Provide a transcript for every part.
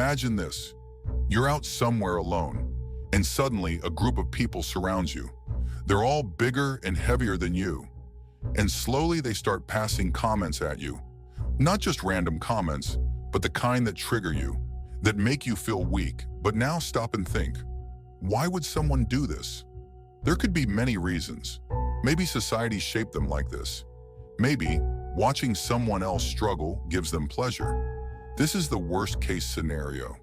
Imagine this. You're out somewhere alone, and suddenly a group of people surrounds you. They're all bigger and heavier than you, and slowly they start passing comments at you. Not just random comments, but the kind that trigger you, that make you feel weak. But now stop and think. Why would someone do this? There could be many reasons. Maybe society shaped them like this. Maybe watching someone else struggle gives them pleasure. This is the worst case scenario,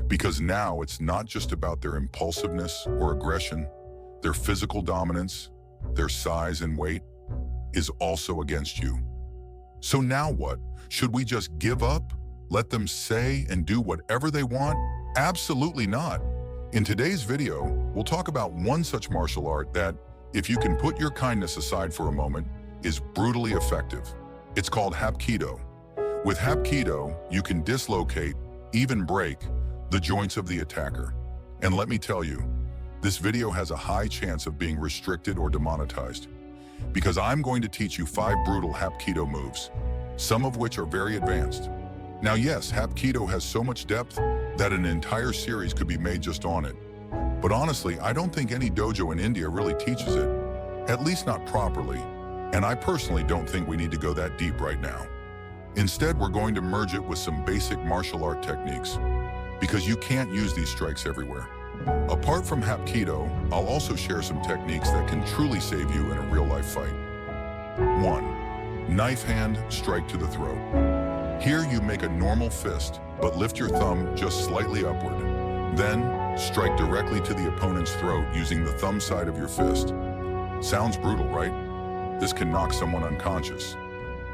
because now it's not just about their impulsiveness or aggression. Their physical dominance, their size and weight, is also against you. So now what? Should we just give up? Let them say and do whatever they want? Absolutely not. In today's video, we'll talk about one such martial art that, if you can put your kindness aside for a moment, is brutally effective. It's called Hapkido. With Hapkido, you can dislocate, even break, the joints of the attacker. And let me tell you, this video has a high chance of being restricted or demonetized, because I'm going to teach you 5 brutal Hapkido moves, some of which are very advanced. Now yes, Hapkido has so much depth that an entire series could be made just on it. But honestly, I don't think any dojo in India really teaches it, at least not properly, and I personally don't think we need to go that deep right now. Instead, we're going to merge it with some basic martial art techniques, because you can't use these strikes everywhere. Apart from Hapkido, I'll also share some techniques that can truly save you in a real-life fight. 1. Knife hand strike to the throat. Here you make a normal fist, but lift your thumb just slightly upward. Then, strike directly to the opponent's throat using the thumb side of your fist. Sounds brutal, right? This can knock someone unconscious,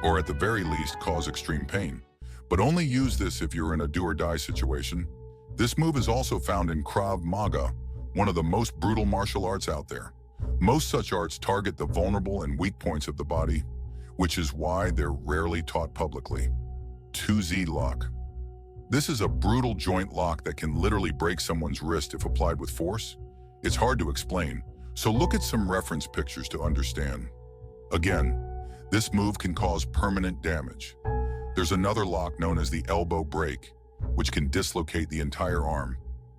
or at the very least cause extreme pain. But only use this if you're in a do-or-die situation. This move is also found in Krav Maga, one of the most brutal martial arts out there. Most such arts target the vulnerable and weak points of the body, which is why they're rarely taught publicly. 2Z lock. This is a brutal joint lock that can literally break someone's wrist if applied with force. It's hard to explain, so look at some reference pictures to understand. Again, this move can cause permanent damage. There's another lock known as the elbow break, which can dislocate the entire arm.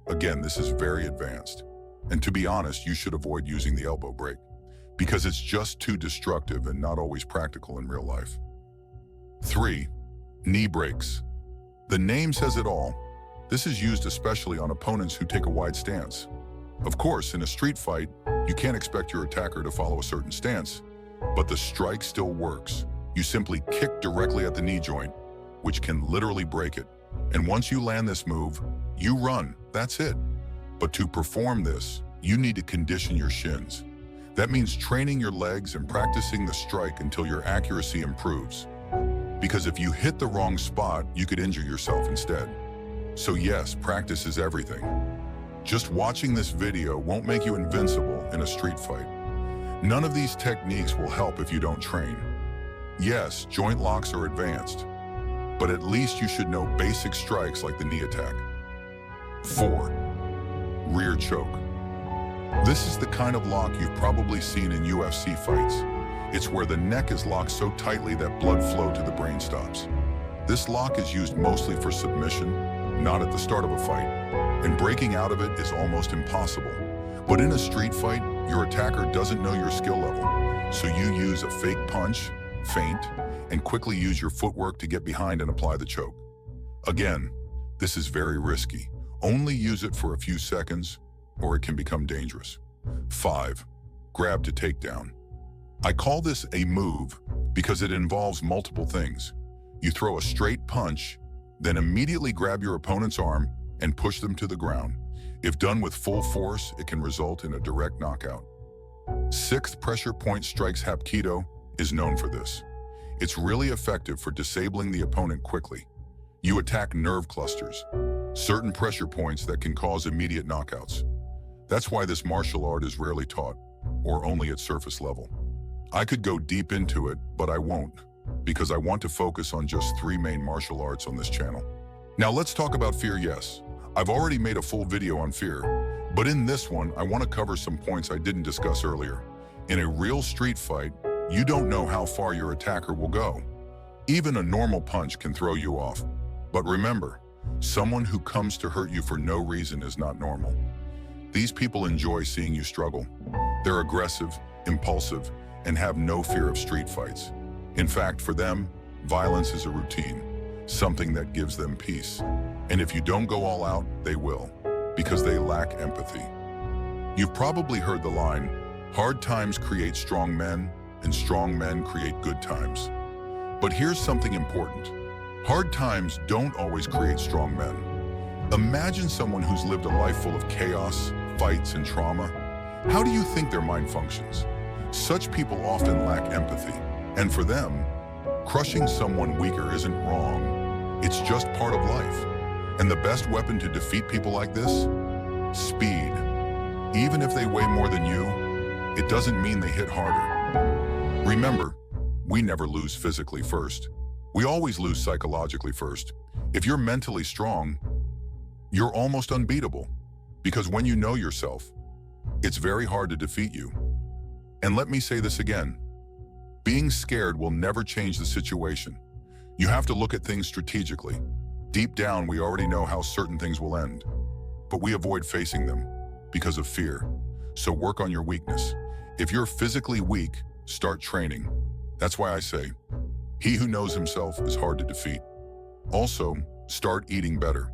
Again, this is very advanced. And to be honest, you should avoid using the elbow break, because it's just too destructive and not always practical in real life. 3. Knee breaks. The name says it all. This is used especially on opponents who take a wide stance. Of course, in a street fight, you can't expect your attacker to follow a certain stance, but the strike still works. You simply kick directly at the knee joint, which can literally break it. And once you land this move, you run, that's it. But to perform this, you need to condition your shins. That means training your legs and practicing the strike until your accuracy improves. Because if you hit the wrong spot, you could injure yourself instead. So yes, practice is everything. Just watching this video won't make you invincible in a street fight. None of these techniques will help if you don't train. Yes, joint locks are advanced, but at least you should know basic strikes like the knee attack. 4. Rear choke. This is the kind of lock you've probably seen in UFC fights. It's where the neck is locked so tightly that blood flow to the brain stops. This lock is used mostly for submission, not at the start of a fight, and breaking out of it is almost impossible. But in a street fight, your attacker doesn't know your skill level, so you use a fake punch, feint, and quickly use your footwork to get behind and apply the choke. Again, this is very risky. Only use it for a few seconds, or it can become dangerous. 5. Grab to takedown. I call this a move because it involves multiple things. You throw a straight punch, then immediately grab your opponent's arm and push them to the ground. If done with full force, it can result in a direct knockout. 6th pressure point strikes Hapkido is known for this. It's really effective for disabling the opponent quickly. You attack nerve clusters, certain pressure points that can cause immediate knockouts. That's why this martial art is rarely taught, or only at surface level. I could go deep into it, but I won't, because I want to focus on just 3 main martial arts on this channel. Now let's talk about fear. Yes, I've already made a full video on fear, but in this one, I want to cover some points I didn't discuss earlier. In a real street fight, you don't know how far your attacker will go. Even a normal punch can throw you off. But remember, Someone who comes to hurt you for no reason is not normal. These people enjoy seeing you struggle. They're aggressive, impulsive, and have no fear of street fights. In fact, for them, violence is a routine, something that gives them peace. And if you don't go all out, they will, because they lack empathy. You've probably heard the line, hard times create strong men, and strong men create good times. But here's something important. Hard times don't always create strong men. Imagine someone who's lived a life full of chaos, fights, and trauma. How do you think their mind functions? Such people often lack empathy. And for them, crushing someone weaker isn't wrong. It's just part of life. And the best weapon to defeat people like this? Speed. Even if they weigh more than you, it doesn't mean they hit harder. Remember, we never lose physically first. We always lose psychologically first. If you're mentally strong, you're almost unbeatable. Because when you know yourself, it's very hard to defeat you. And let me say this again. Being scared will never change the situation. You have to look at things strategically. Deep down, we already know how certain things will end. But we avoid facing them because of fear. So work on your weakness. If you're physically weak, start training. That's why I say, he who knows himself is hard to defeat. Also, start eating better.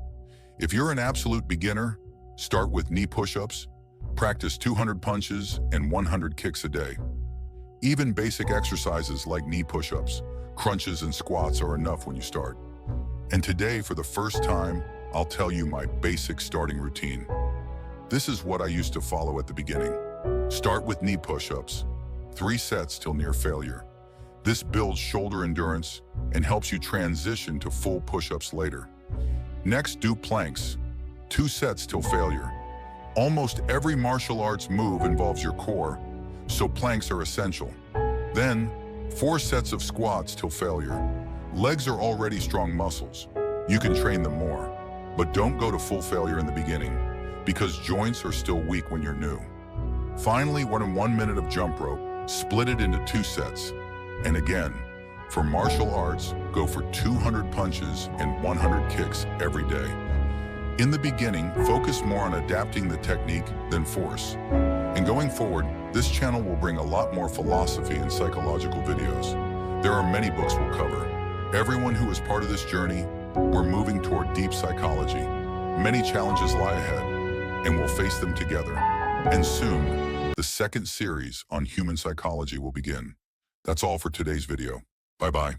If you're an absolute beginner, start with knee push-ups, practice 200 punches and 100 kicks a day. Even basic exercises like knee push-ups, crunches, and squats are enough when you start. And today, for the first time, I'll tell you my basic starting routine. This is what I used to follow at the beginning. Start with knee push-ups, 3 sets till near failure. This builds shoulder endurance and helps you transition to full push-ups later. Next, do planks, 2 sets till failure. Almost every martial arts move involves your core, so planks are essential. Then, 4 sets of squats till failure. Legs are already strong muscles. You can train them more, but don't go to full failure in the beginning, because joints are still weak when you're new. Finally, 1 minute of jump rope, split it into 2 sets. And again, for martial arts, go for 200 punches and 100 kicks every day. In the beginning, focus more on adapting the technique than force. And going forward, this channel will bring a lot more philosophy and psychological videos. There are many books we'll cover. Everyone who is part of this journey, we're moving toward deep psychology. Many challenges lie ahead, and we'll face them together. And soon, the second series on human psychology will begin. That's all for today's video. Bye-bye.